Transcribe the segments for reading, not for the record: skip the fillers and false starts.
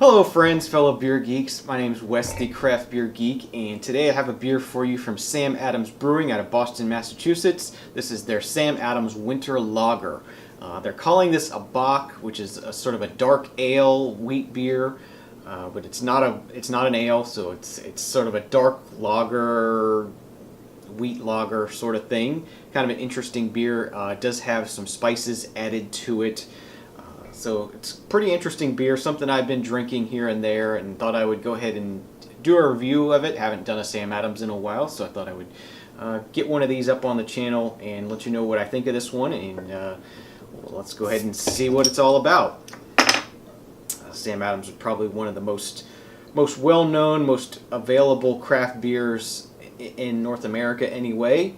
Hello friends, fellow beer geeks. My name is Wes, the Craft Beer Geek, and today I have a beer for you from Sam Adams Brewing out of Boston, Massachusetts. This is their Sam Adams Winter Lager. They're calling this a Bock, which is a sort of a dark ale wheat beer, but it's not an ale, so it's sort of a dark lager, wheat lager sort of thing. Kind of an interesting beer. It does have some spices added to it. So it's a pretty interesting beer, something I've been drinking here and there, and thought I would go ahead and do a review of it. Haven't done a Sam Adams in a while, so I thought I would get one of these up on the channel and let you know what I think of this one, and well, let's go ahead and see what it's all about. Sam Adams is probably one of the most well-known, most available craft beers in North America anyway.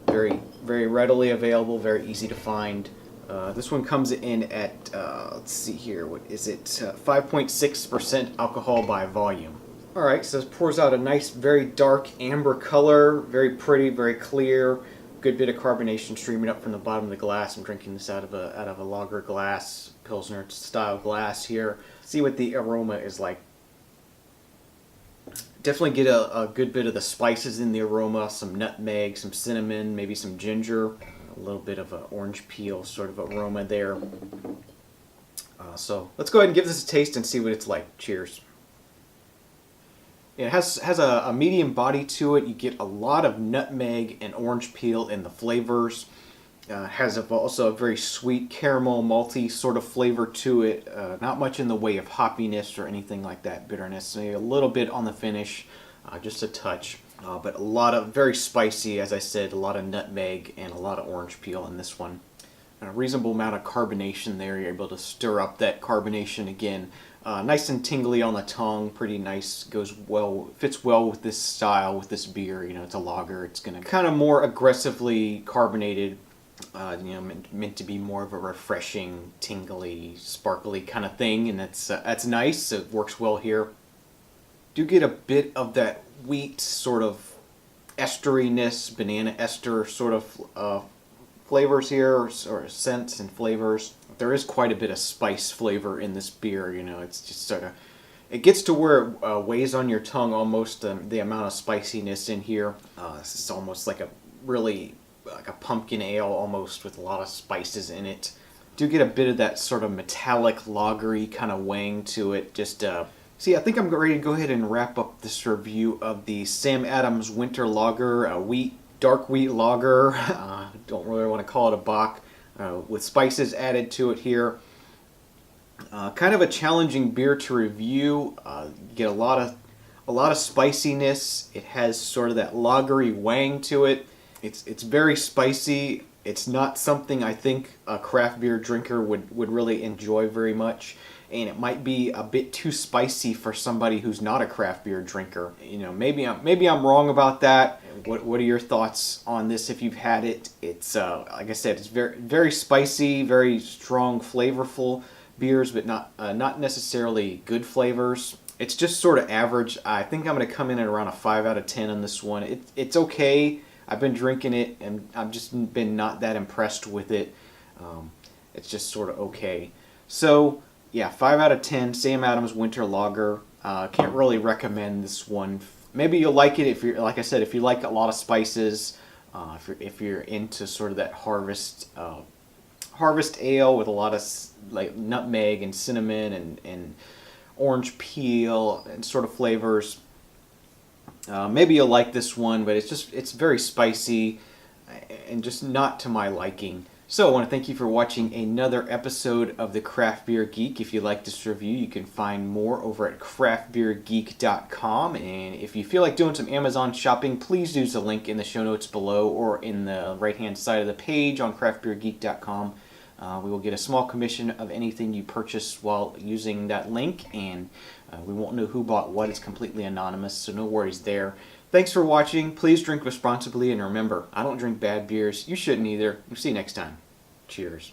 Very, very readily available, very easy to find. This one comes in at, let's see here, what is it, 5.6% alcohol by volume. Alright, so it pours out a nice, very dark amber color, very pretty, very clear, good bit of carbonation streaming up from the bottom of the glass. I'm drinking this out of a lager glass, Pilsner style glass here. See what the aroma is like. Definitely get a good bit of the spices in the aroma, some nutmeg, some cinnamon, maybe some ginger. A little bit of an orange peel sort of aroma there. So let's go ahead and give this a taste and see what it's like. Cheers. It has a medium body to it. You get a lot of nutmeg and orange peel in the flavors. Has also a very sweet caramel malty sort of flavor to it. Not much in the way of hoppiness or anything like that, bitterness. Maybe a little bit on the finish, just a touch. But a lot of very spicy, as I said, a lot of nutmeg and a lot of orange peel in this one. And a reasonable amount of carbonation there. You're able to stir up that carbonation again. Nice and tingly on the tongue, pretty nice. Goes well, fits well with this style, with this beer. You know, it's a lager. It's gonna kind of more aggressively carbonated. You know, meant to be more of a refreshing, tingly, sparkly kind of thing, and that's nice. It works well here. Do get a bit of that wheat sort of esteriness, banana ester sort of flavors here, or scents and flavors. There is quite a bit of spice flavor in this beer. You know, it's just sort of, it gets to where it weighs on your tongue almost, the amount of spiciness in here. This is almost like a really like a pumpkin ale almost, with a lot of spices in it. Do get a bit of that sort of metallic lagery kind of wang to it. Just see, I think I'm ready to go ahead and wrap up this review of the Sam Adams Winter Lager, a dark wheat lager. Don't really want to call it a Bock, with spices added to it here. Kind of a challenging beer to review. You get a lot of spiciness. It has sort of that lagery wang to it. It's very spicy. It's not something I think a craft beer drinker would really enjoy very much. And it might be a bit too spicy for somebody who's not a craft beer drinker. You know, maybe I'm wrong about that. What are your thoughts on this if you've had it? It's like I said, it's very, very spicy, very strong, flavorful beers, but not necessarily good flavors. It's just sort of average. I think I'm going to come in at around a 5 out of 10 on this one. It's okay. I've been drinking it and I've just been not that impressed with it. It's just sort of okay. So yeah, 5 out of 10, Sam Adams Winter Lager. Can't really recommend this one. Maybe you'll like it if you're, like I said, if you like a lot of spices, if you're into sort of that harvest ale with a lot of like nutmeg and cinnamon and orange peel and sort of flavors. Maybe you'll like this one, but it's very spicy and just not to my liking. So I want to thank you for watching another episode of the Craft Beer Geek. If you like this review, you can find more over at craftbeergeek.com. And if you feel like doing some Amazon shopping, please use the link in the show notes below or in the right-hand side of the page on craftbeergeek.com. We will get a small commission of anything you purchase while using that link, and we won't know who bought what. It's completely anonymous, so no worries there. Thanks for watching. Please drink responsibly, and remember, I don't drink bad beers. You shouldn't either. We'll see you next time. Cheers.